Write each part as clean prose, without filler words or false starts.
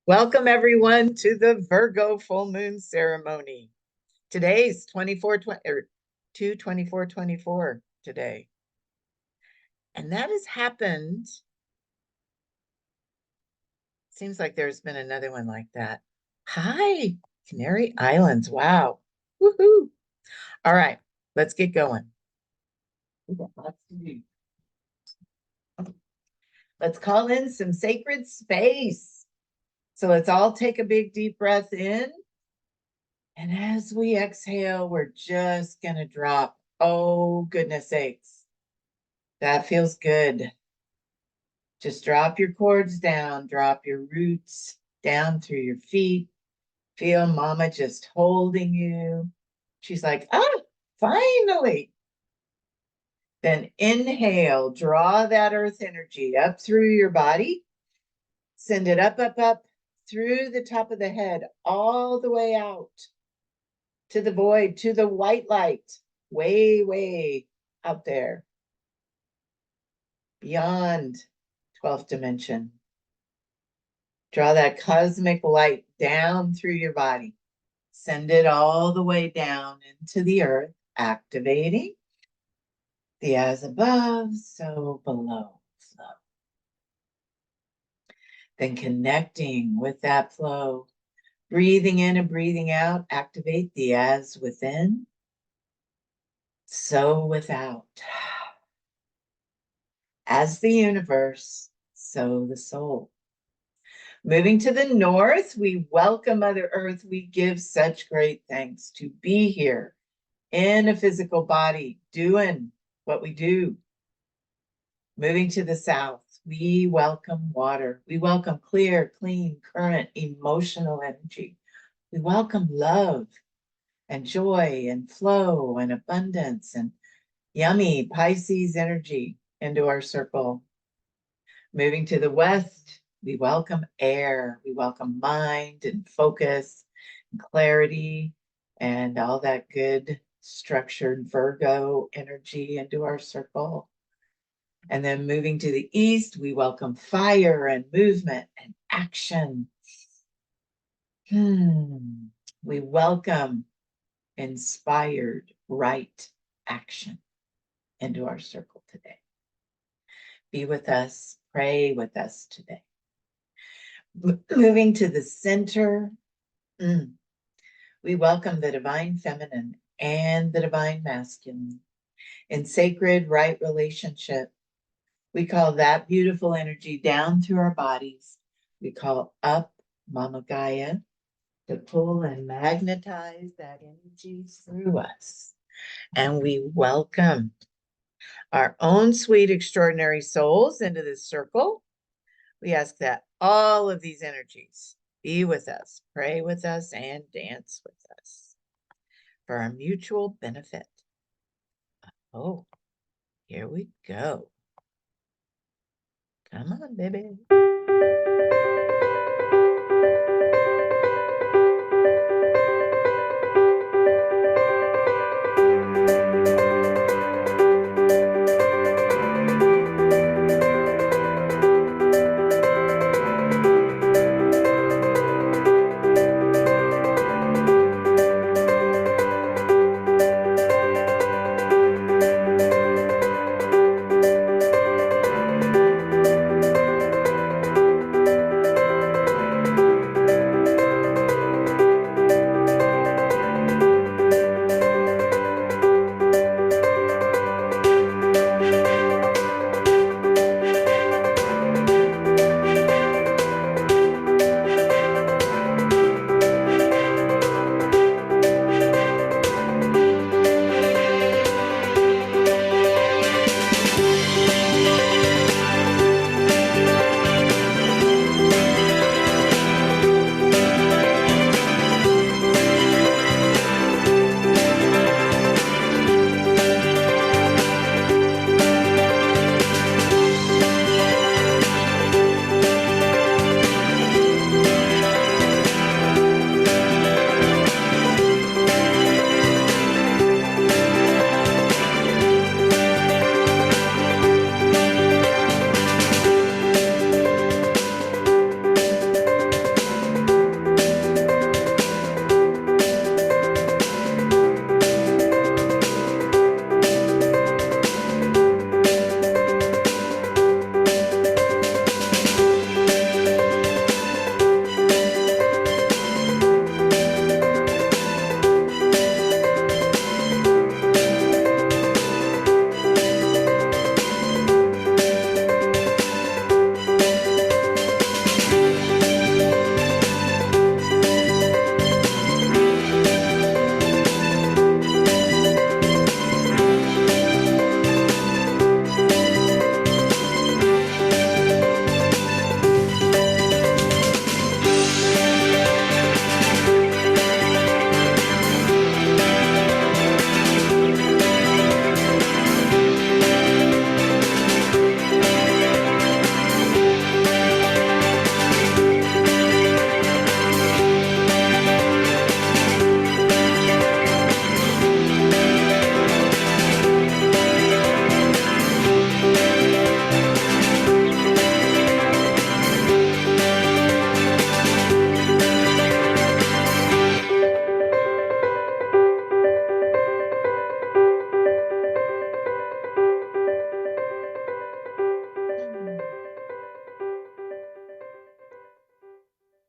Welcome everyone to the Virgo full moon ceremony. Today's 2/24/24 today. And that has happened. Seems like there's been another one like that. Hi, Canary Islands. Wow. Woohoo. All right, let's get going. Let's call in some sacred space. So let's all take a big deep breath in. And as we exhale, we're just going to drop. Oh, goodness sakes. That feels good. Just drop your cords down, drop your roots down through your feet. Feel mama just holding you. She's like, finally. Then inhale, draw that earth energy up through your body. Send it up, up, up through the top of the head, all the way out to the void, to the white light, way, way out there, beyond 12th dimension. Draw that cosmic light down through your body. Send it all the way down into the earth, activating the as above, so below flow. Then connecting with that flow, breathing in and breathing out, activate the as within, so without. As the universe, so the soul. Moving to the north, we welcome Mother Earth. We give such great thanks to be here in a physical body, doing what we do. Moving to the south, we welcome water. We welcome clear, clean, current, emotional energy. We welcome love and joy and flow and abundance and yummy Pisces energy into our circle. Moving to the west, we welcome air. We welcome mind and focus and clarity and all that good structured Virgo energy into our circle. And then moving to the east, we welcome fire and movement and action. We welcome inspired, right action into our circle today. Be with us, pray with us today. Moving to the center, we welcome the divine feminine and the divine masculine in sacred right relationship. We call that beautiful energy down through our bodies. We call up Mama Gaia to pull and magnetize that energy through us. And we welcome our own sweet, extraordinary souls into this circle. We ask that all of these energies be with us, pray with us, and dance with us for our mutual benefit. Oh, here we go. Come on, baby.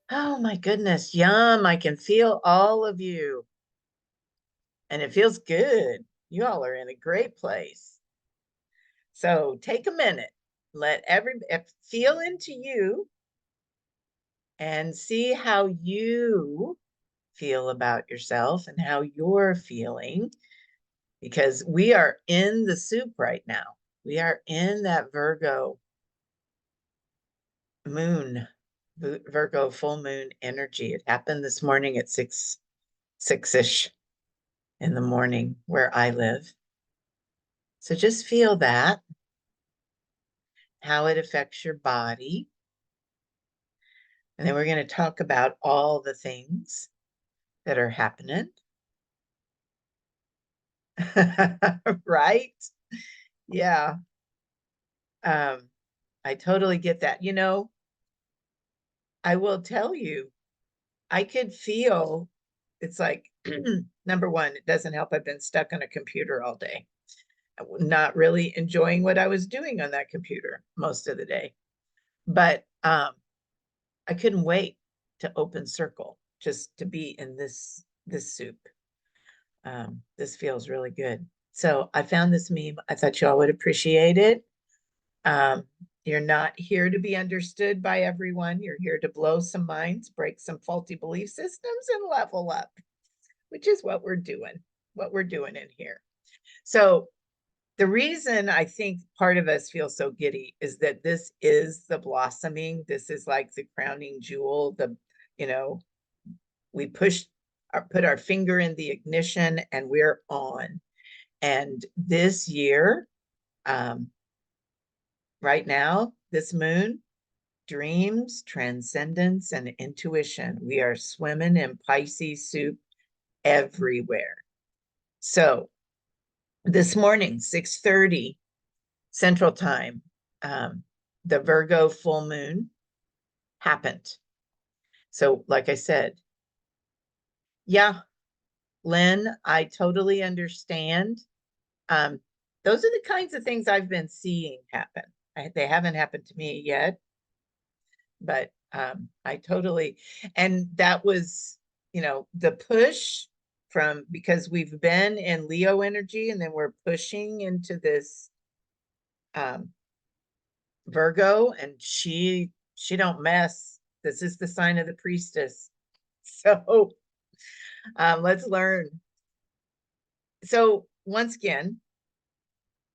Oh my goodness, yum. I can feel all of you. And it feels good. You all are in a great place. So take a minute, let feel into you and see how you feel about yourself and how you're feeling, because we are in the soup right now. We are in that Virgo moon, Virgo full moon energy. It happened this morning at 6ish in the morning where I live. So just feel that, how it affects your body. And then we're going to talk about all the things that are happening. Right? Yeah. I totally get that. You know, I will tell you, I could feel it's like, number one, it doesn't help. I've been stuck on a computer all day, not really enjoying what I was doing on that computer most of the day. But I couldn't wait to open circle just to be in this soup. This feels really good. So I found this meme. I thought y'all would appreciate it. Um, you're not here to be understood by everyone. You're here to blow some minds, break some faulty belief systems, and level up, which is what we're doing in here. So the reason I think part of us feel so giddy is that this is the blossoming. This is like the crowning jewel. You know, we put our finger in the ignition and we're on. And this year, right now, this moon, dreams, transcendence, and intuition. We are swimming in Pisces soup everywhere. So this morning, 6:30 Central Time, the Virgo full moon happened. So, like I said, yeah, Lynn, I totally understand. Um, those are the kinds of things I've been seeing happen. They haven't happened to me yet, but I totally, and that was, the push from, because we've been in Leo energy and then we're pushing into this Virgo, and she don't mess. This is the sign of the priestess. So let's learn. So once again,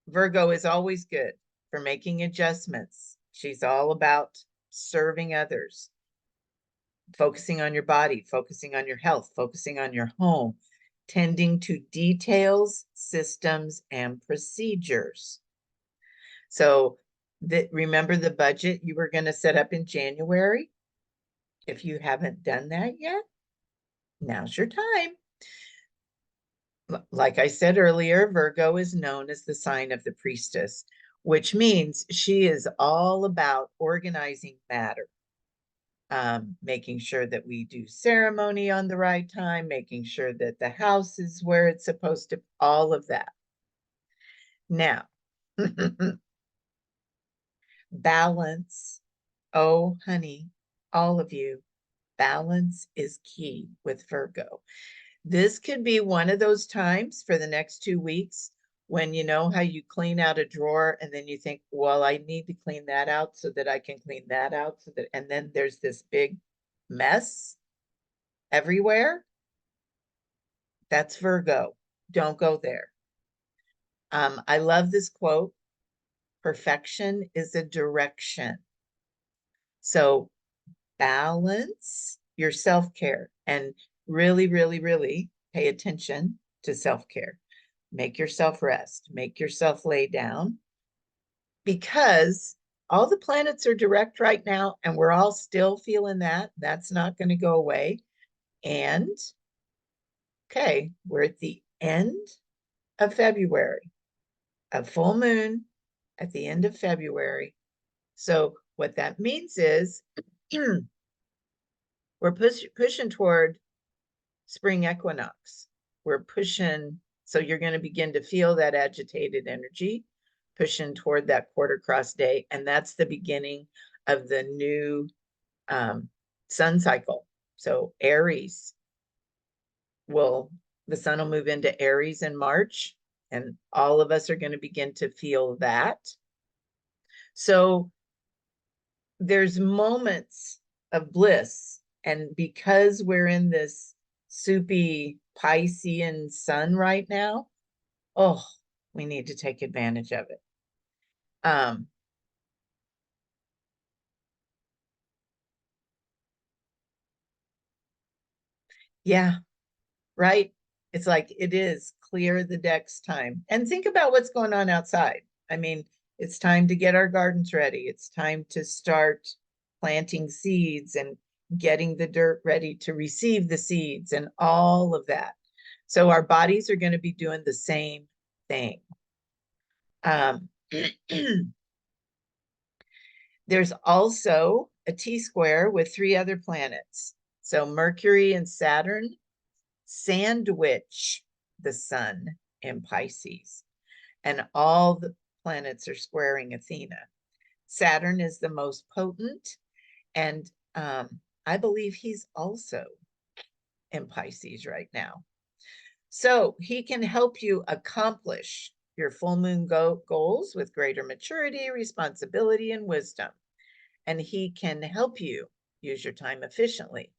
Virgo is always good for making adjustments. She's all about serving others, focusing on your body, focusing on your health, focusing on your home, tending to details, systems, and procedures. So remember the budget you were going to set up in January? If you haven't done that yet, now's your time. Like I said earlier, Virgo is known as the sign of the priestess, which means she is all about organizing matter, making sure that we do ceremony on the right time, making sure that the house is where it's supposed to, all of that. Now, balance. Oh, honey, all of you, balance is key with Virgo. This could be one of those times for the next 2 weeks when you know how you clean out a drawer and then you think, well, I need to clean that out so that I can clean that out so that, and then there's this big mess everywhere. That's Virgo. Don't go there. I love this quote. Perfection is a direction. So balance your self-care and really, really, really pay attention to self-care. Make yourself rest, make yourself lay down, because all the planets are direct right now and we're all still feeling that. That's not going to go away. And okay, we're at the end of February, a full moon at the end of February. So what that means is we're pushing toward spring equinox. We're pushing, so you're going to begin to feel that agitated energy, pushing toward that quarter cross day. And that's the beginning of the new sun cycle. So Aries the sun will move into Aries in March, and all of us are going to begin to feel that. So there's moments of bliss. And because we're in this soupy Piscean sun right now, oh, we need to take advantage of it. Yeah, right. It's like it is clear the decks time. And think about what's going on outside. I mean, it's time to get our gardens ready. It's time to start planting seeds and getting the dirt ready to receive the seeds and all of that. So our bodies are going to be doing the same thing. There's also a T-square with 3 other planets. So Mercury and Saturn sandwich the sun in Pisces, and all the planets are squaring Athena. Saturn is the most potent, and I believe he's also in Pisces right now. So he can help you accomplish your full moon goals with greater maturity, responsibility, and wisdom. And he can help you use your time efficiently,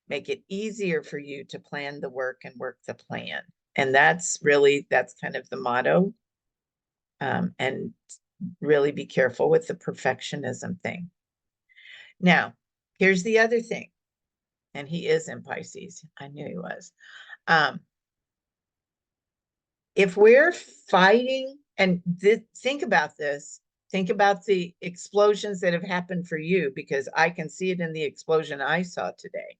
make it easier for you to plan the work and work the plan. And that's kind of the motto. And really be careful with the perfectionism thing. Now, here's the other thing. And he is in Pisces. I knew he was. If we're fighting, and think about this, think about the explosions that have happened for you, because I can see it in the explosion I saw today.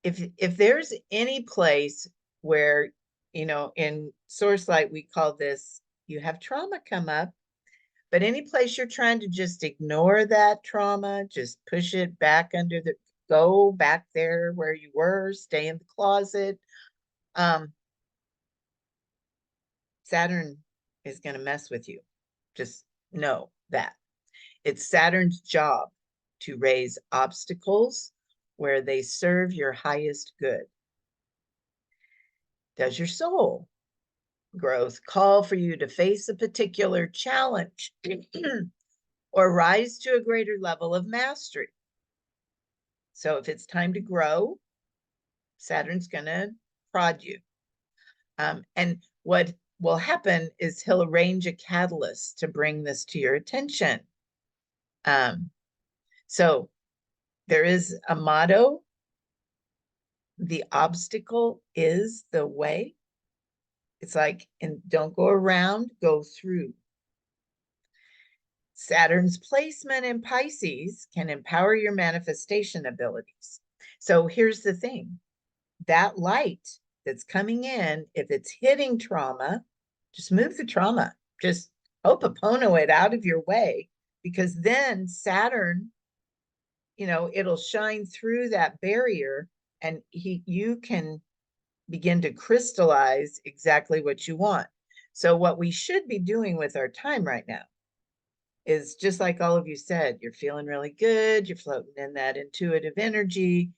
If there's any place where, in Source Light, we call this, you have trauma come up, but any place you're trying to just ignore that trauma, just push it back go back there where you were, stay in the closet. Saturn is going to mess with you. Just know that. It's Saturn's job to raise obstacles where they serve your highest good. Does your soul growth call for you to face a particular challenge or rise to a greater level of mastery? So if it's time to grow, Saturn's going to prod you. And what will happen is he'll arrange a catalyst to bring this to your attention. So there is a motto: the obstacle is the way. It's like, and don't go around, go through. Saturn's placement in Pisces can empower your manifestation abilities. So here's the thing, that light that's coming in, if it's hitting trauma, just move the trauma. Just ho'oponopono it out of your way, because then Saturn, it'll shine through that barrier, and you can begin to crystallize exactly what you want. So what we should be doing with our time right now is, just like all of you said, you're feeling really good, you're floating in that intuitive energy.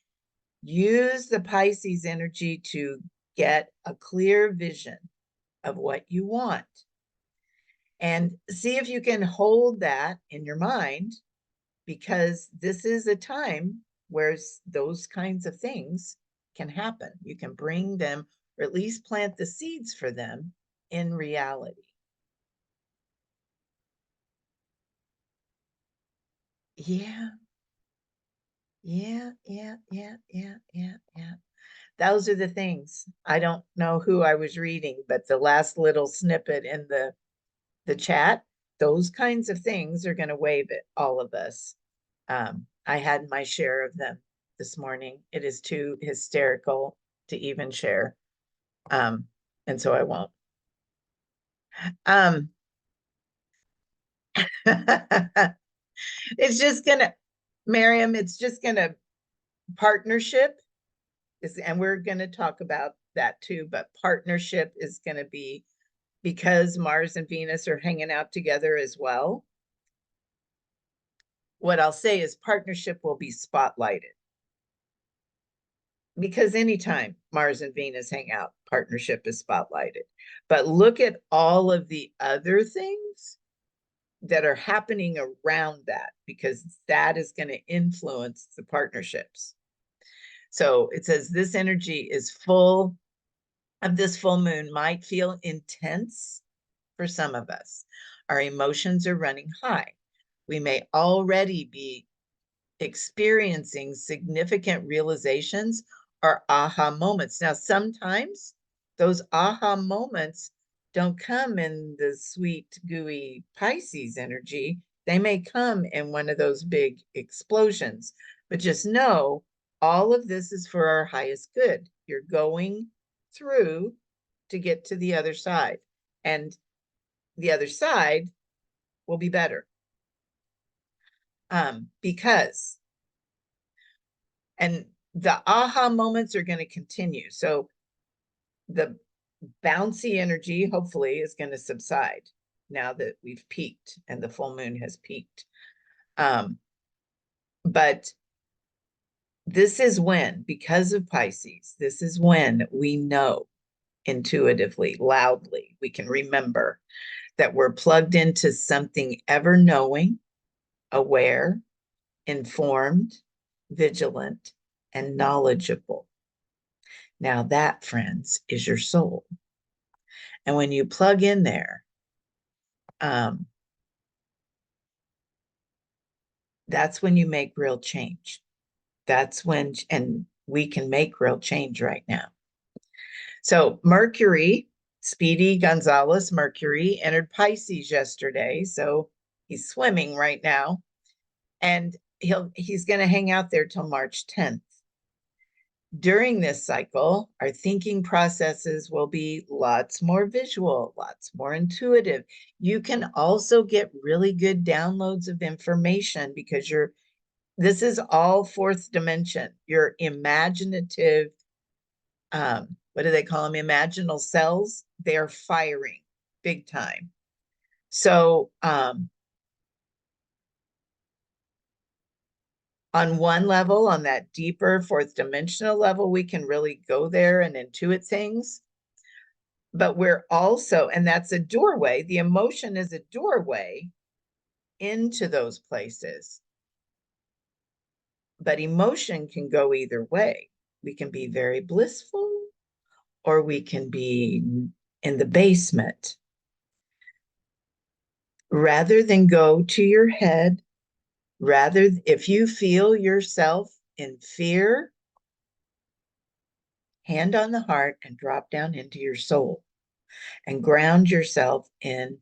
Use the Pisces energy to get a clear vision of what you want. And see if you can hold that in your mind, because this is a time where those kinds of things can happen. You can bring them, or at least plant the seeds for them in reality. Yeah. Those are the things. I don't know who I was reading, but the last little snippet in the chat, those kinds of things are going to wave at all of us. I had my share of them this morning. It is too hysterical to even share. And so I won't. It's just gonna, Miriam, it's just gonna partnership is, and we're gonna talk about that too, but partnership is gonna be, because Mars and Venus are hanging out together as well. what I'll say is partnership will be spotlighted. Because anytime Mars and Venus hang out, partnership is spotlighted. But look at all of the other things that are happening around that, because that is going to influence the partnerships. So it says this energy is full of this full moon might feel intense for some of us. Our emotions are running high. We may already be experiencing significant realizations or aha moments. Now, sometimes those aha moments don't come in the sweet, gooey Pisces energy. They may come in one of those big explosions. But just know all of this is for our highest good. You're going through to get to the other side. And the other side will be better. Because and the aha moments are going to continue. So the bouncy energy, hopefully, is going to subside now that we've peaked and the full moon has peaked. But this is when, because of Pisces, this is when we know intuitively, loudly, we can remember that we're plugged into something ever knowing, aware, informed, vigilant, and knowledgeable. Now that, friends, is your soul. And when you plug in there, that's when you make real change. That's when, and we can make real change right now. So Mercury, Speedy Gonzalez Mercury, entered Pisces yesterday. So he's swimming right now. And he's going to hang out there till March 10th. During this cycle, our thinking processes will be lots more visual, lots more intuitive. You can also get really good downloads of information because this is all fourth dimension. Your imaginative, what do they call them? Imaginal cells, they're firing big time. So, on one level, on that deeper fourth dimensional level, we can really go there and intuit things. But we're also, and that's a doorway, the emotion is a doorway into those places. But emotion can go either way. We can be very blissful, or we can be in the basement. Rather than go to your head, rather, if you feel yourself in fear, hand on the heart and drop down into your soul and ground yourself in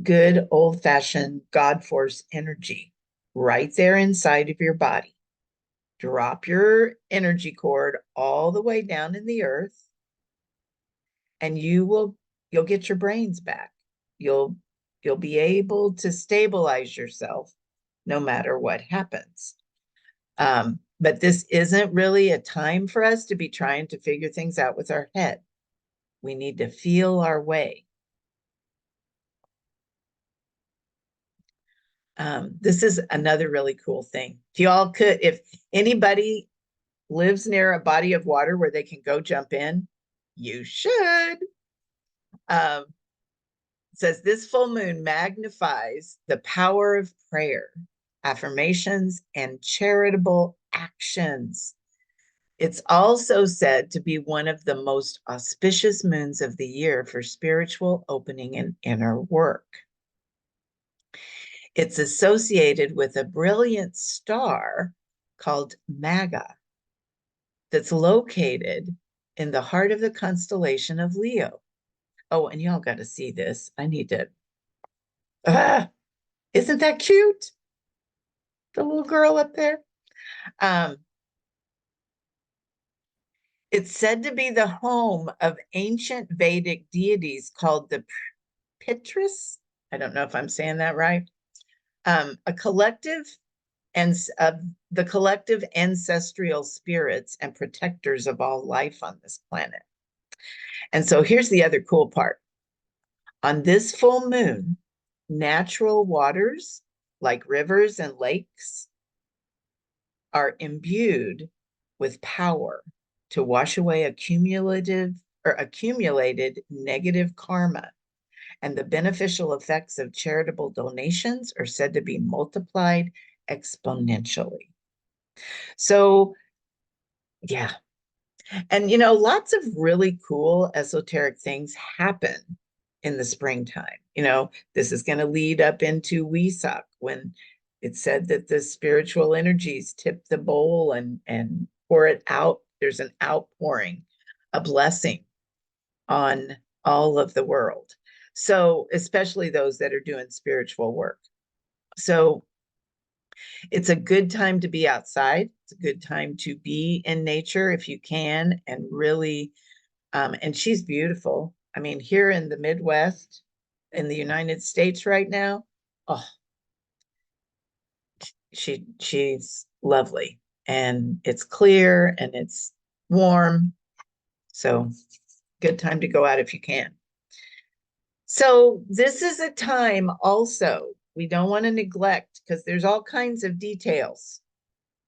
good old-fashioned God force energy right there inside of your body. Drop your energy cord all the way down in the earth, and you'll get your brains back. You'll be able to stabilize yourself no matter what happens. But this isn't really a time for us to be trying to figure things out with our head. We need to feel our way. This is another really cool thing. If anybody lives near a body of water where they can go jump in, you should. It says this full moon magnifies the power of prayer, affirmations, and charitable actions. It's also said to be one of the most auspicious moons of the year for spiritual opening and inner work. It's associated with a brilliant star called Maga that's located in the heart of the constellation of Leo. Oh, and y'all got to see this. I need to. Isn't that cute? The little girl up there. It's said to be the home of ancient Vedic deities called the Pitris. I don't know if I'm saying that right. A collective and the collective ancestral spirits and protectors of all life on this planet. And so here's the other cool part. On this full moon, natural waters like rivers and lakes, are imbued with power to wash away accumulated negative karma, and the beneficial effects of charitable donations are said to be multiplied exponentially. So, yeah. And lots of really cool esoteric things happen in the springtime. This is going to lead up into Wesak, when it's said that the spiritual energies tip the bowl and pour it out. There's an outpouring, a blessing on all of the world. So, especially those that are doing spiritual work. So, it's a good time to be outside. It's a good time to be in nature if you can, and really, and she's beautiful. I mean, here in the Midwest, in the United States right now, oh, she's lovely, and it's clear and it's warm. So, good time to go out if you can. So, this is a time also we don't want to neglect, because there's all kinds of details.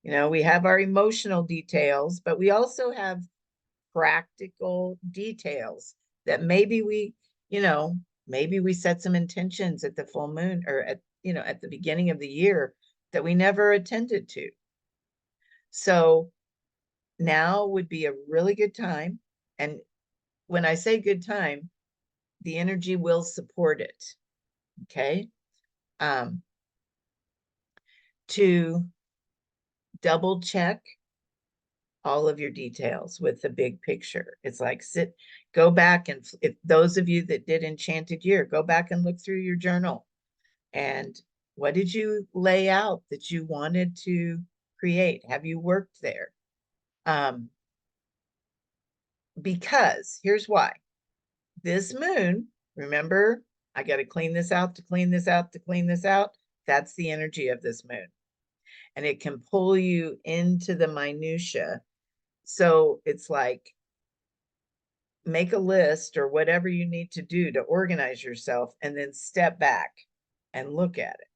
We have our emotional details, but we also have practical details that maybe maybe we set some intentions at the full moon, or at the beginning of the year, that we never attended to. So now would be a really good time. And when I say good time, the energy will support it. Okay. To double check all of your details with the big picture. It's like go back, and if those of you that did Enchanted Year, go back and look through your journal, and what did you lay out that you wanted to create? Have you worked there? Because here's why. This moon, remember, I got to clean this out, to clean this out, to clean this out. That's the energy of this moon. And it can pull you into the minutia. So it's like, make a list or whatever you need to do to organize yourself, and then step back and look at it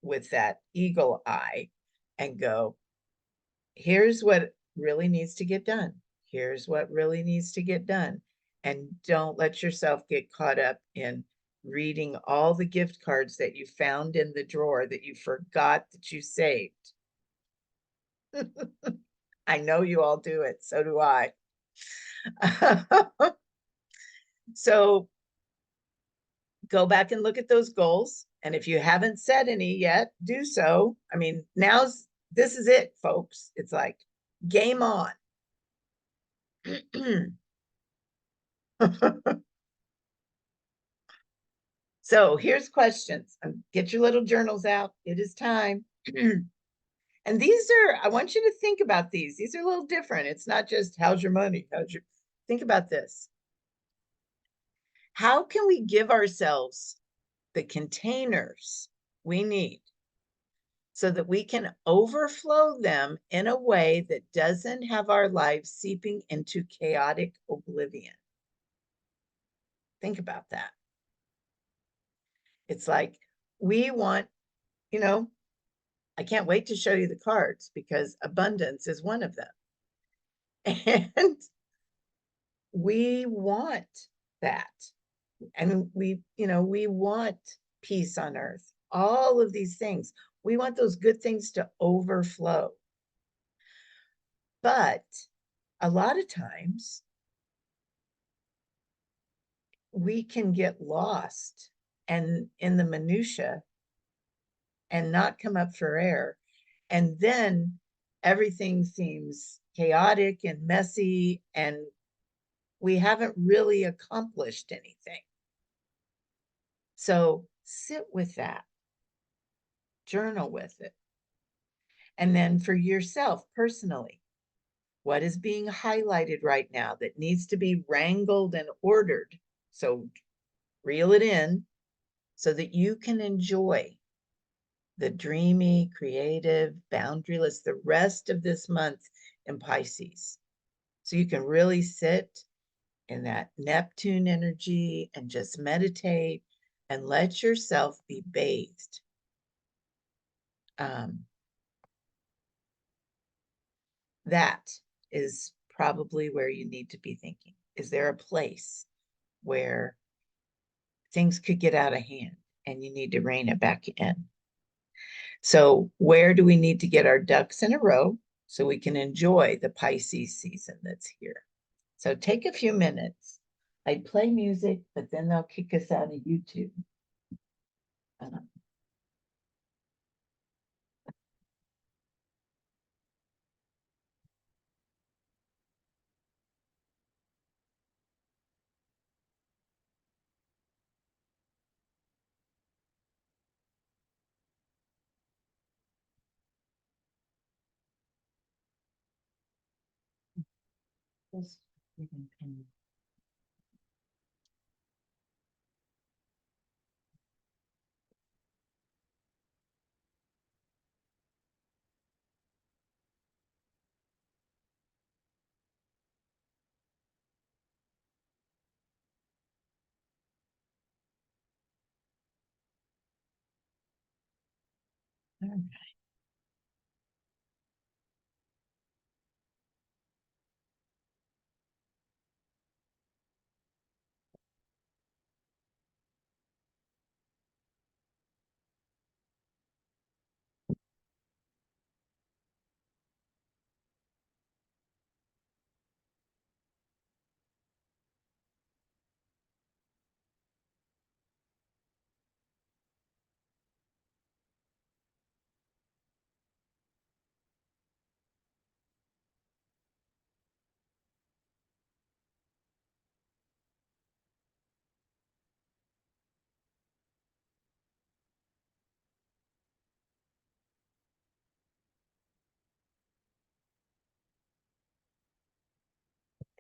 with that eagle eye and go, here's what really needs to get done. Here's what really needs to get done. And don't let yourself get caught up in reading all the gift cards that you found in the drawer that you forgot that you saved. I know you all do it. So do I. So go back and look at those goals. And if you haven't set any yet, do so. I mean, this is it, folks. It's like game on. So here's questions. Get your little journals out. It is time. And I want you to think about these. These are a little different. It's not just how's your money? Think about this. How can we give ourselves the containers we need so that we can overflow them in a way that doesn't have our lives seeping into chaotic oblivion? Think about that. It's like we want, I can't wait to show you the cards, because abundance is one of them. And we want that. And we want peace on earth, all of these things. We want those good things to overflow. But a lot of times we can get lost and in the minutia and not come up for air. And then everything seems chaotic and messy, and we haven't really accomplished anything. So sit with that, journal with it. And then for yourself personally, what is being highlighted right now that needs to be wrangled and ordered? So reel it in so that you can enjoy the dreamy, creative, boundaryless, the rest of this month in Pisces. So you can really sit in that Neptune energy and just meditate and let yourself be bathed Um, that is probably where you need to be thinking. Is there a place where things could get out of hand and you need to rein it back in? So, where do we need to get our ducks in a row so we can enjoy the Pisces season that's here? So, take a few minutes. I'd play music, but then they'll kick us out of YouTube. Uh, just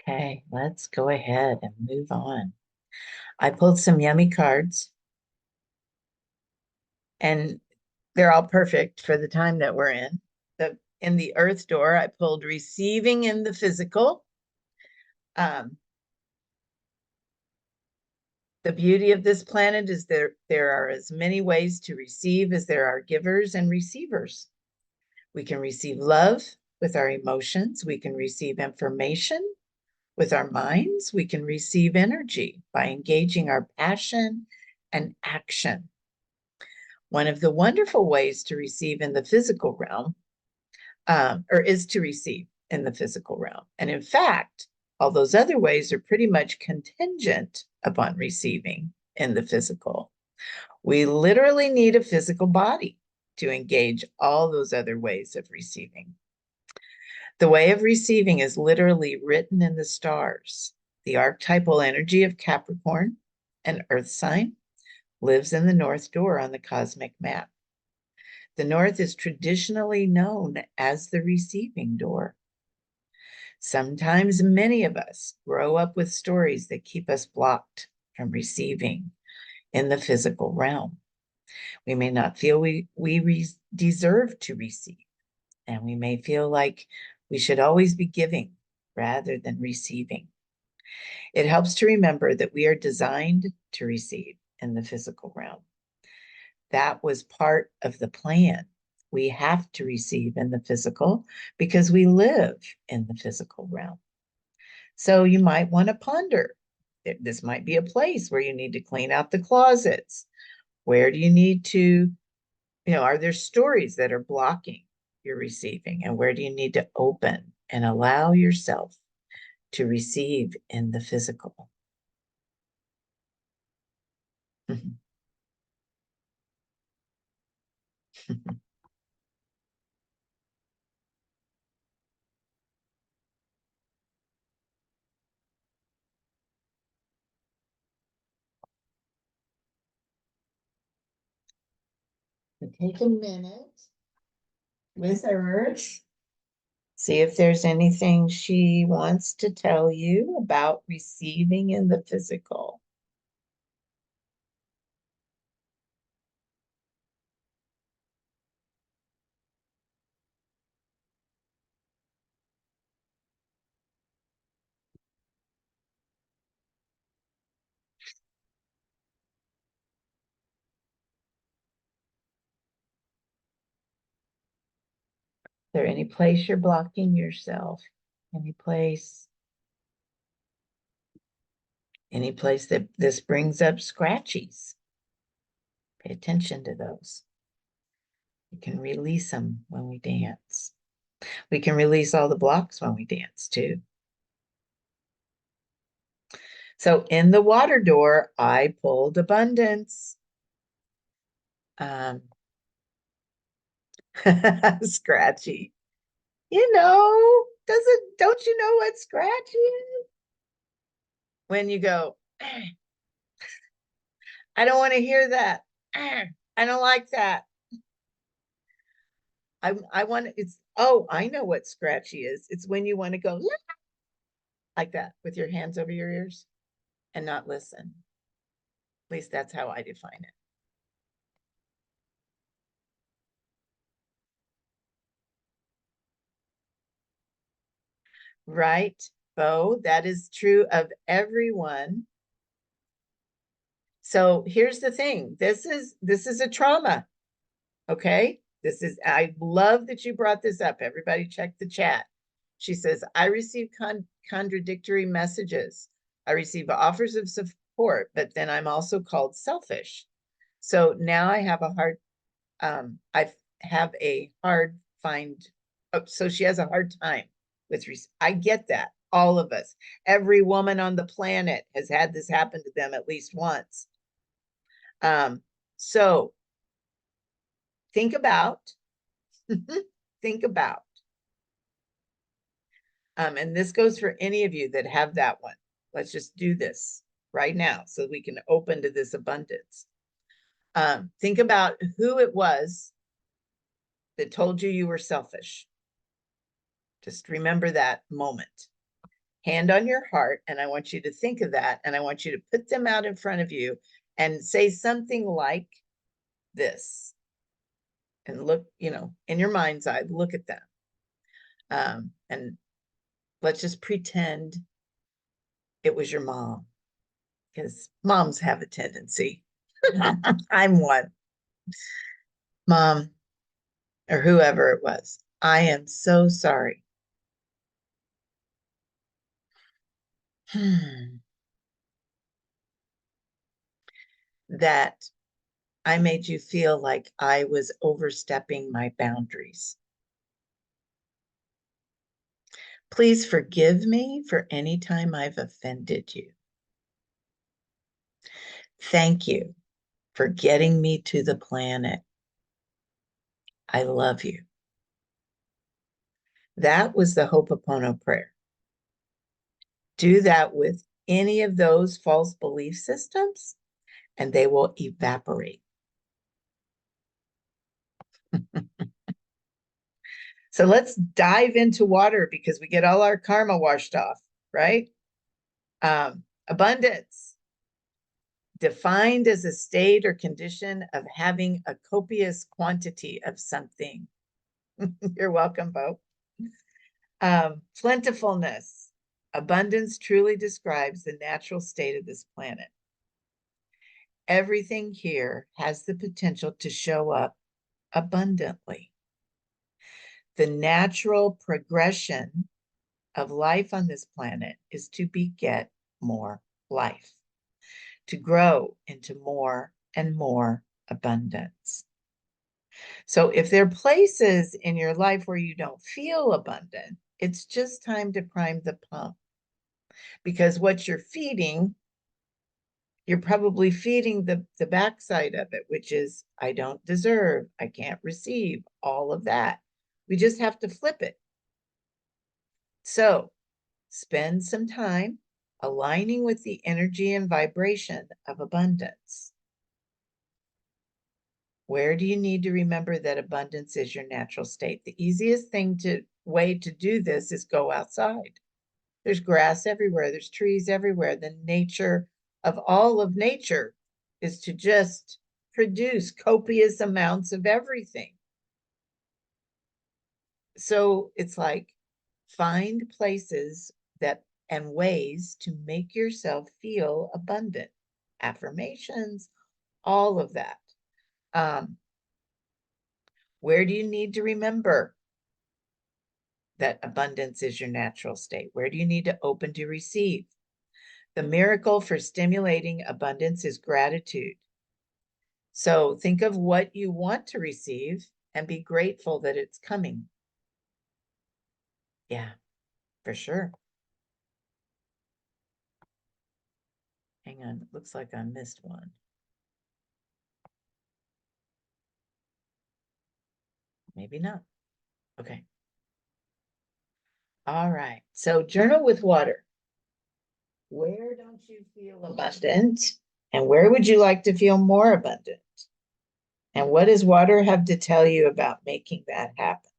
Okay, let's go ahead and move on. I pulled some yummy cards, and they're all perfect for the time that we're in. In the Earth door, I pulled receiving in the physical. Um, the beauty of this planet is there are as many ways to receive as there are givers and receivers. We can receive love with our emotions. We can receive information with our minds. We can receive energy by engaging our passion and action. One of the wonderful ways to receive in the physical realm, or is to receive in the physical realm. And in fact, all those other ways are pretty much contingent upon receiving in the physical. We literally need a physical body to engage all those other ways of receiving. The way of receiving is literally written in the stars. The archetypal energy of Capricorn, an earth sign, lives in the north door on the cosmic map. The north is traditionally known as the receiving door. Sometimes many of us grow up with stories that keep us blocked from receiving in the physical realm. We may not feel we deserve to receive, and we may feel like we should always be giving rather than receiving. It helps to remember that we are designed to receive in the physical realm. That was part of the plan. We have to receive in the physical because we live in the physical realm. So you might want to ponder. This might be a place where you need to clean out the closets. Where do you need to, are there stories that are blocking your receiving? And where do you need to open and allow yourself to receive in the physical? Take a minute with Earth. See if there's anything she wants to tell you about receiving in the physical. there any place you're blocking yourself? Any place that this brings up scratchies? Pay attention to those. We can release them when we dance. We can release all the blocks when we dance too. So in the water door, I pulled abundance. Scratchy. Don't you know what scratchy is? When you go, I don't want to hear that. I don't like that. I want I know what scratchy is. It's when you want to go like that with your hands over your ears and not listen. At least that's how I define it. Right, Bo, that is true of everyone. So here's the thing. This is a trauma. Okay? I love that you brought this up. Everybody check the chat. She says, I receive contradictory messages. I receive offers of support, but then I'm also called selfish. So now I have a hard so she has a hard time with, I get that. All of us, every woman on the planet has had this happen to them at least once. So think about, think about, and this goes for any of you that have that one. Let's just do this right now so we can open to this abundance. Think about who it was that told you were selfish. Just remember that moment. Hand on your heart, and I want you to think of that, and I want you to put them out in front of you and say something like this. And look, in your mind's eye, look at them. And let's just pretend it was your mom, because moms have a tendency. I'm one. Mom, or whoever it was, I am so sorry. That I made you feel like I was overstepping my boundaries. Please forgive me for any time I've offended you. Thank you for getting me to the planet. I love you. That was the Ho'oponopono prayer. Do that with any of those false belief systems, and they will evaporate. So let's dive into water because we get all our karma washed off, right? Abundance, defined as a state or condition of having a copious quantity of something. You're welcome, Bo. Plentifulness, abundance truly describes the natural state of this planet. Everything here has the potential to show up abundantly. The natural progression of life on this planet is to beget more life, to grow into more and more abundance. So if there are places in your life where you don't feel abundant, it's just time to prime the pump. Because what you're feeding, you're probably feeding the backside of it, which is, I don't deserve, I can't receive, all of that. We just have to flip it. So spend some time aligning with the energy and vibration of abundance. Where do you need to remember that abundance is your natural state? The easiest way to do this is go outside. There's grass everywhere. There's trees everywhere. The nature of all of nature is to just produce copious amounts of everything. So it's like, find places and ways to make yourself feel abundant. Affirmations, all of that. Where do you need to remember that abundance is your natural state? Where do you need to open to receive? The miracle for stimulating abundance is gratitude. So think of what you want to receive and be grateful that it's coming. Yeah, for sure. Hang on, it looks like I missed one. Maybe not. Okay. All right. So journal with water. Where don't you feel abundant? And where would you like to feel more abundant? And what does water have to tell you about making that happen?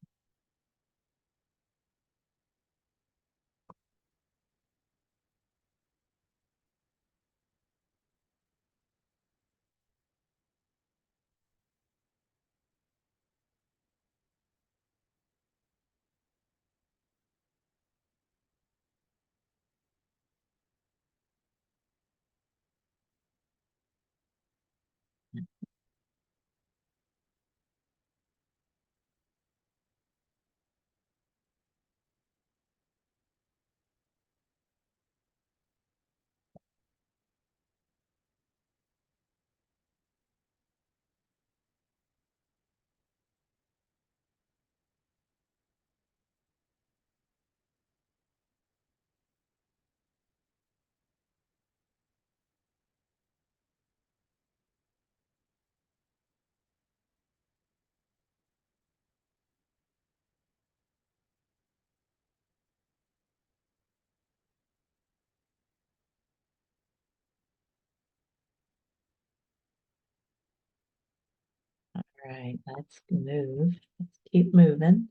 All right, let's move. Let's keep moving.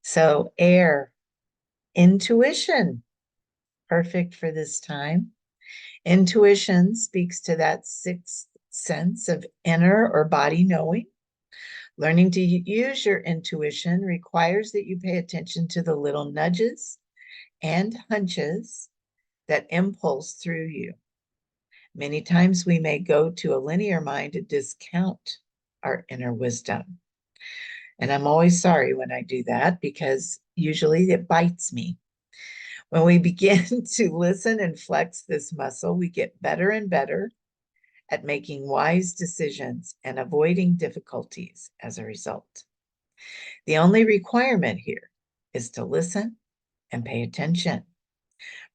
So, air, intuition, perfect for this time. Intuition speaks to that sixth sense of inner or body knowing. Learning to use your intuition requires that you pay attention to the little nudges and hunches that impulse through you. Many times we may go to a linear mind to discount our inner wisdom. And I'm always sorry when I do that because usually it bites me. When we begin to listen and flex this muscle, we get better and better at making wise decisions and avoiding difficulties as a result. The only requirement here is to listen and pay attention.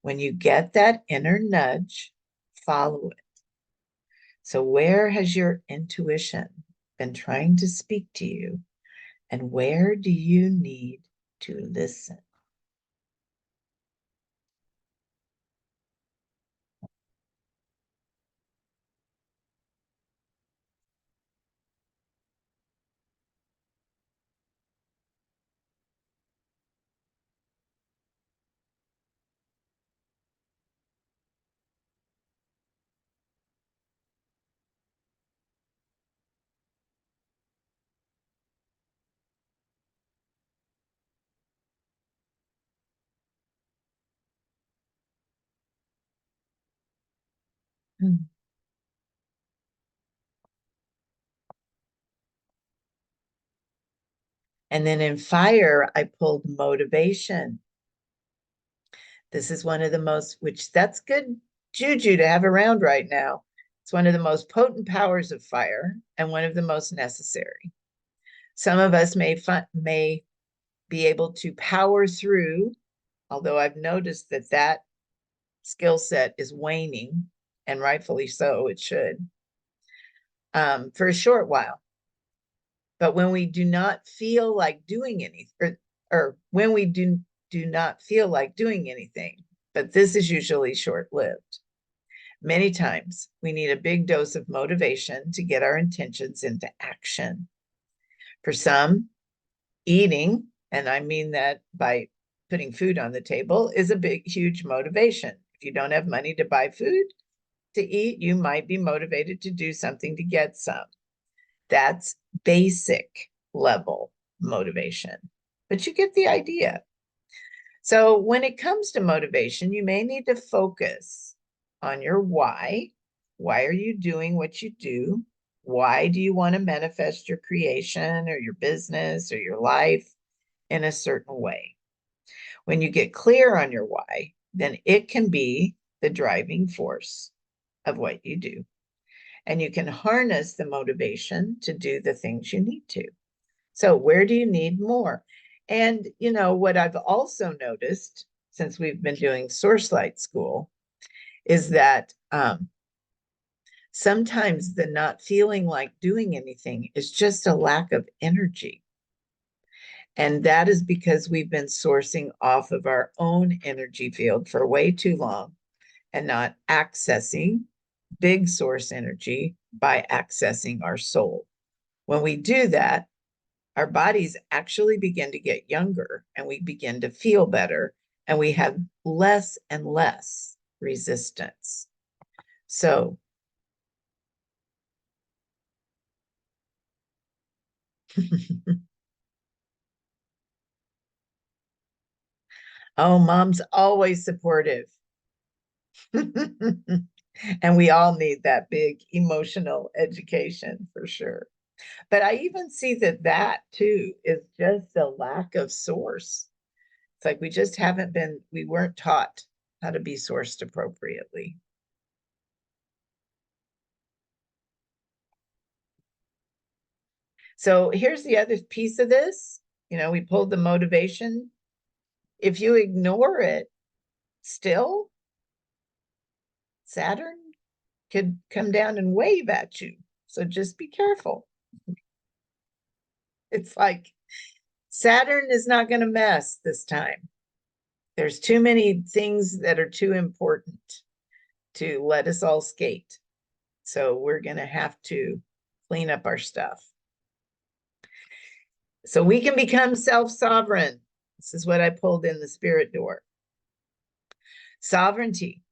When you get that inner nudge, follow it. So, where has your intuition been trying to speak to you? And where do you need to listen? Hmm. And then in fire, I pulled motivation. This is one of the most, which that's good juju to have around right now. It's one of the most potent powers of fire and one of the most necessary. Some of us may be able to power through, although I've noticed that that skill set is waning, and rightfully so, it should, for a short while. But when we do not feel like doing anything, or when we do not feel like doing anything, but this is usually short-lived. Many times we need a big dose of motivation to get our intentions into action. For some, eating, and I mean that by putting food on the table, is a big, huge motivation. If you don't have money to buy food to eat, you might be motivated to do something to get some. That's basic level motivation, but you get the idea. So when it comes to motivation, you may need to focus on your why. Why are you doing what you do? Why do you want to manifest your creation or your business or your life in a certain way? When you get clear on your why, then it can be the driving force of what you do. And you can harness the motivation to do the things you need to. So, where do you need more? And, what I've also noticed since we've been doing Source Light School is that sometimes the not feeling like doing anything is just a lack of energy. And that is because we've been sourcing off of our own energy field for way too long and not accessing big source energy by accessing our soul. When we do that, our bodies actually begin to get younger and we begin to feel better and we have less and less resistance. So, oh, mom's always supportive. And we all need that big emotional education for sure. But I even see that too is just a lack of source. It's like we weren't taught how to be sourced appropriately. So here's the other piece of this. We pulled the motivation. If you ignore it, still, Saturn could come down and wave at you. So just be careful. It's like Saturn is not going to mess this time. There's too many things that are too important to let us all skate. So we're going to have to clean up our stuff. So we can become self-sovereign. This is what I pulled in the spirit door. Sovereignty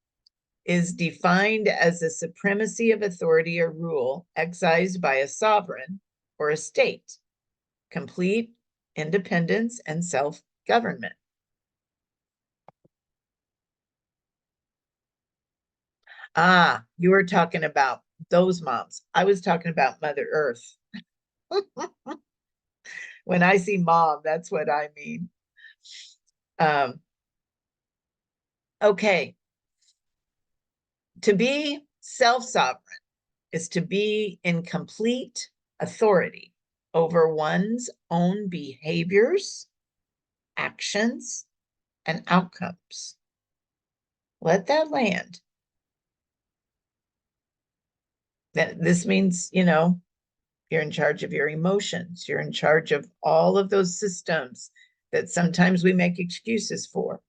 is defined as the supremacy of authority or rule exercised by a sovereign or a state, complete independence and self-government. Ah, you were talking about those moms. I was talking about Mother Earth. When I see mom, that's what I mean. Um, okay, to be self-sovereign is to be in complete authority over one's own behaviors, actions, and outcomes. Let that land. This means, you're in charge of your emotions. You're in charge of all of those systems that sometimes we make excuses for.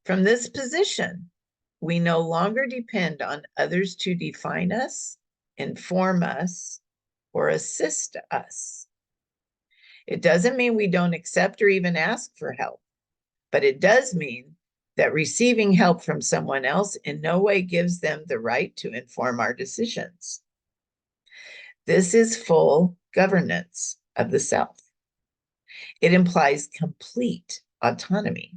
From this position, we no longer depend on others to define us, inform us, or assist us. It doesn't mean we don't accept or even ask for help, but it does mean that receiving help from someone else in no way gives them the right to inform our decisions. This is full governance of the self. It implies complete autonomy.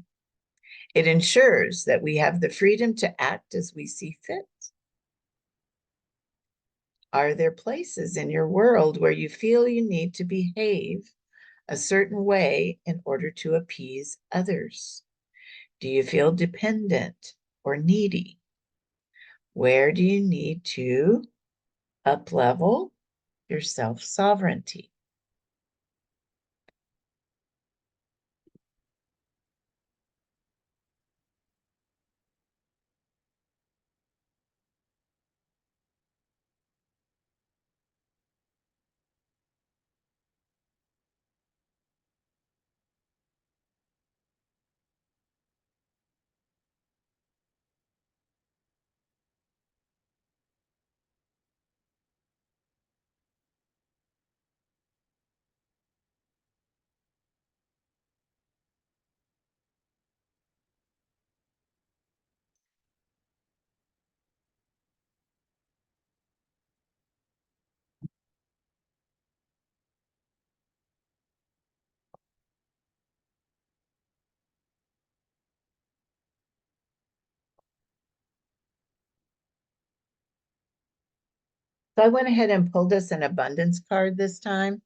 It ensures that we have the freedom to act as we see fit. Are there places in your world where you feel you need to behave a certain way in order to appease others? Do you feel dependent or needy? Where do you need to up-level your self-sovereignty? So I went ahead and pulled us an abundance card this time.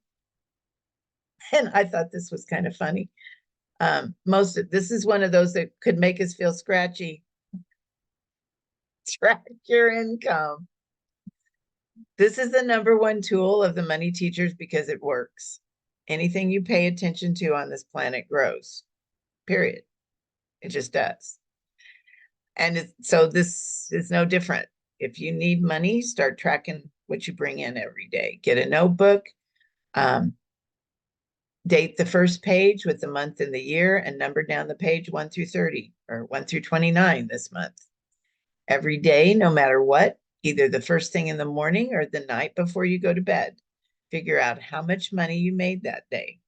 And I thought this was kind of funny. This is one of those that could make us feel scratchy. Track your income. This is the number one tool of the money teachers because it works. Anything you pay attention to on this planet grows, period. It just does. And so this is no different. If you need money, start tracking what you bring in every day. Get a notebook, date the first page with the month and the year, and number down the page 1 through 30 or 1 through 29 this month. Every day, no matter what, either the first thing in the morning or the night before you go to bed, figure out how much money you made that day.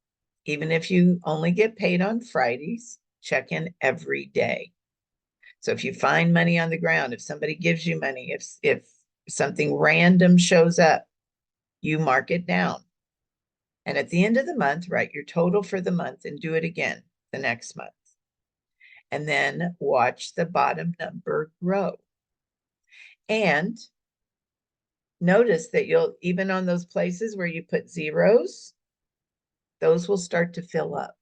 Even if you only get paid on Fridays, check in every day. So if you find money on the ground, if somebody gives you money, if something random shows up, you mark it down. And at the end of the month, write your total for the month and do it again the next month. And then watch the bottom number grow. And notice that you'll, even on those places where you put zeros, those will start to fill up.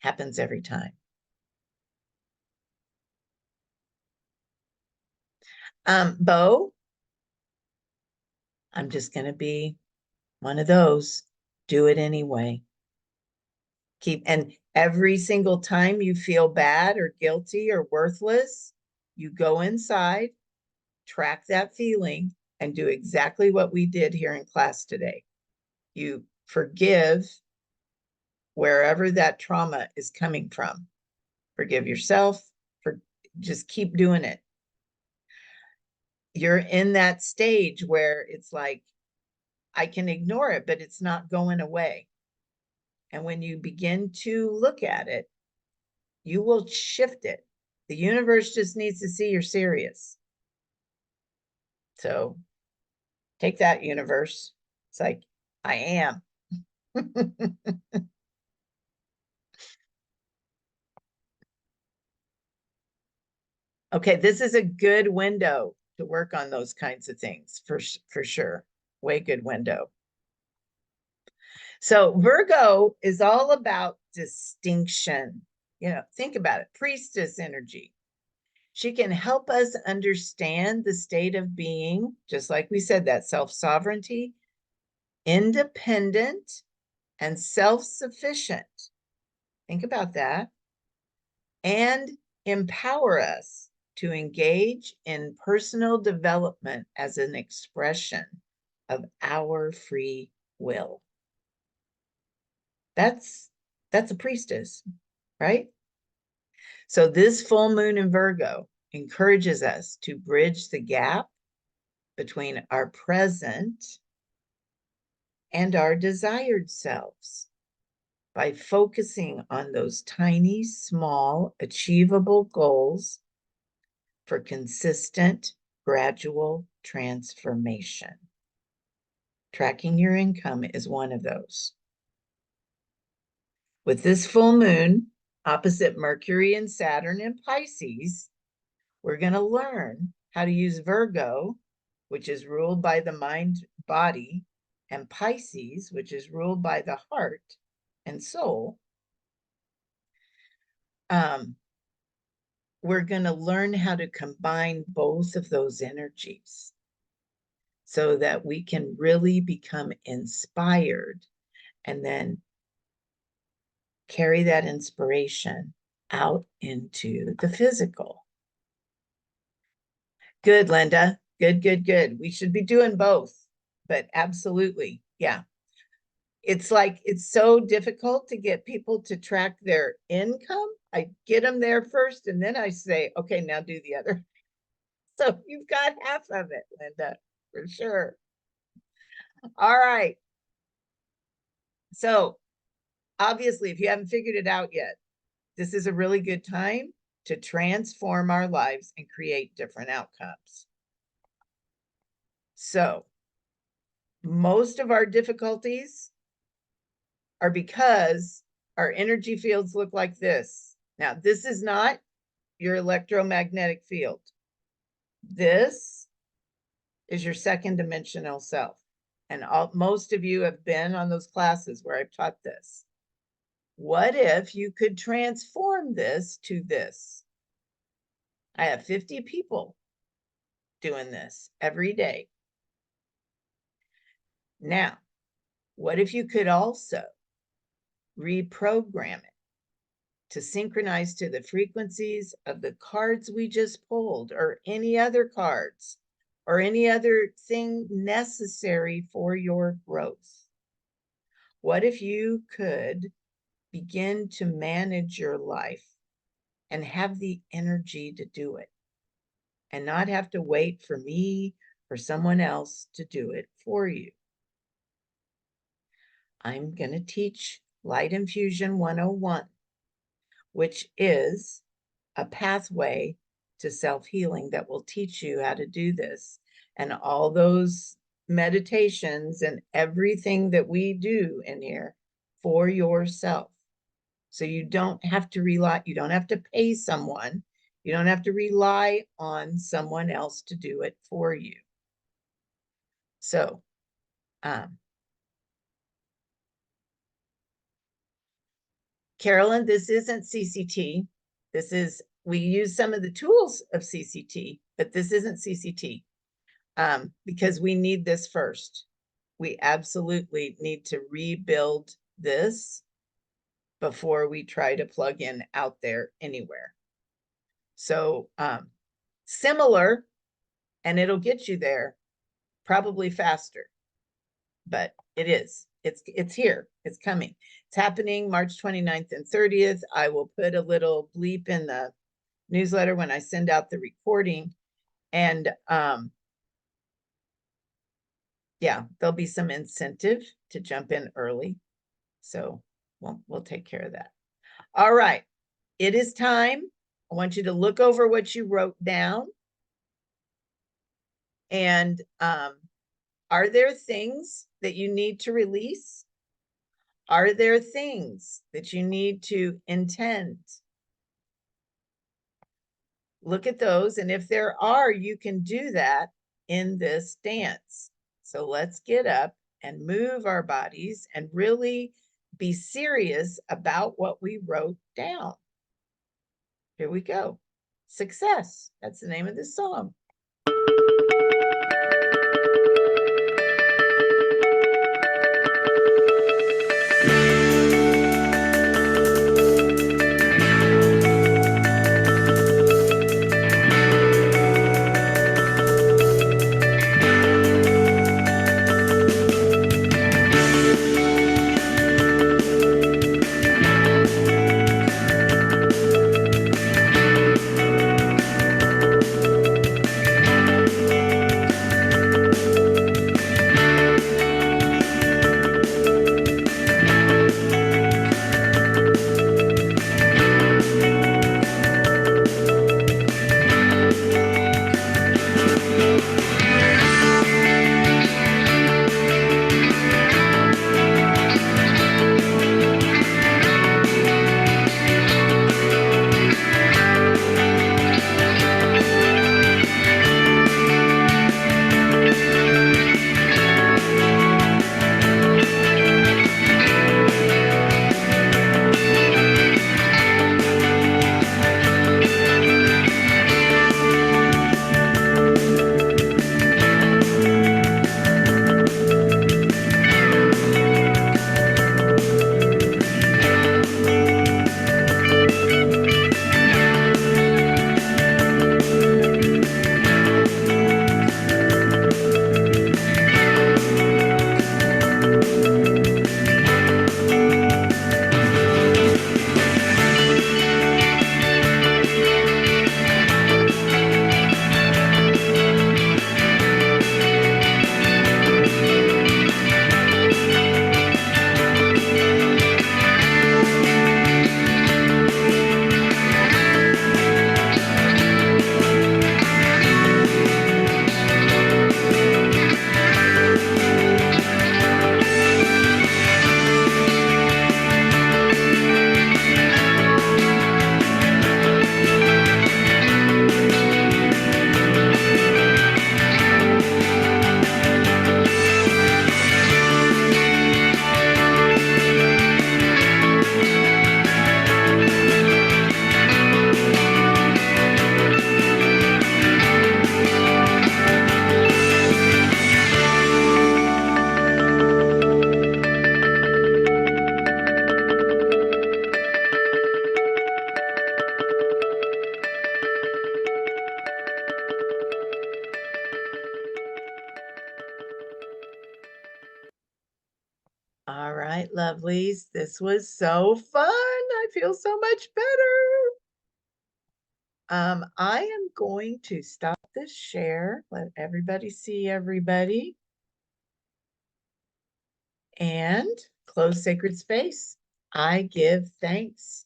Happens every time. Bo, I'm just going to be one of those. Do it anyway. And every single time you feel bad or guilty or worthless, you go inside, track that feeling, and do exactly what we did here in class today. You forgive wherever that trauma is coming from. Forgive yourself. Just keep doing it. You're in that stage where it's like, I can ignore it, but it's not going away. And when you begin to look at it, you will shift it. The universe just needs to see you're serious. So take that, universe. It's like, I am. Okay, this is a good window to work on those kinds of things for sure. Way good window. So Virgo is all about distinction. You know, think about it. Priestess energy. She can help us understand the state of being, just like we said, that self-sovereignty, independent, and self-sufficient. Think about that. And empower us to engage in personal development as an expression of our free will. That's a priestess, right? So this full moon in Virgo encourages us to bridge the gap between our present and our desired selves by focusing on those tiny, small, achievable goals for consistent, gradual transformation. Tracking your income is one of those. With this full moon opposite Mercury and Saturn in Pisces, we're going to learn how to use Virgo, which is ruled by the mind, body, and Pisces, which is ruled by the heart and soul. We're going to learn how to combine both of those energies so that we can really become inspired and then carry that inspiration out into the physical. Good, Linda. Good, good, good. We should be doing both, but absolutely. Yeah. It's like, it's so difficult to get people to track their income. I get them there first, and then I say, okay, now do the other. So you've got half of it, Linda, for sure. All right. So obviously, if you haven't figured it out yet, this is a really good time to transform our lives and create different outcomes. So most of our difficulties are because our energy fields look like this. Now, this is not your electromagnetic field. This is your second dimensional self. And most of you have been on those classes where I've taught this. What if you could transform this to this? I have 50 people doing this every day. Now, what if you could also reprogram it to synchronize to the frequencies of the cards we just pulled, or any other cards, or any other thing necessary for your growth? What if you could begin to manage your life and have the energy to do it, and not have to wait for me or someone else to do it for you? I'm going to teach Light Infusion 101, which is a pathway to self-healing that will teach you how to do this. And all those meditations and everything that we do in here for yourself. So you don't have to rely, you don't have to pay someone, you don't have to rely on someone else to do it for you. So, Carolyn, this isn't CCT. This is, we use some of the tools of CCT, but this isn't CCT, because we need this first. We absolutely need to rebuild this before we try to plug in out there anywhere. So similar, and it'll get you there probably faster, but it is. It's here. It's coming. It's happening March 29th and 30th. I will put a little bleep in the newsletter when I send out the recording. And yeah, there'll be some incentive to jump in early. So we'll take care of that. All right. It is time. I want you to look over what you wrote down. And are there things that you need to release? Are there things that you need to intend? Look at those, and if there are, you can do that in this dance. So let's get up and move our bodies and really be serious about what we wrote down. Here we go. Success. That's the name of this song. All right, lovelies. This was so fun. I feel so much better. I am going to stop this share, let everybody see everybody, and close sacred space. I give thanks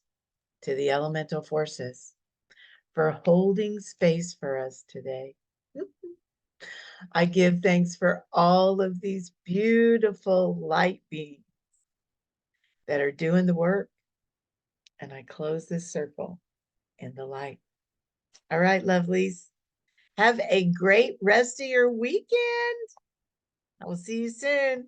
to the elemental forces for holding space for us today. I give thanks for all of these beautiful light beings that are doing the work. And I close this circle in the light. All right, lovelies. Have a great rest of your weekend. I will see you soon.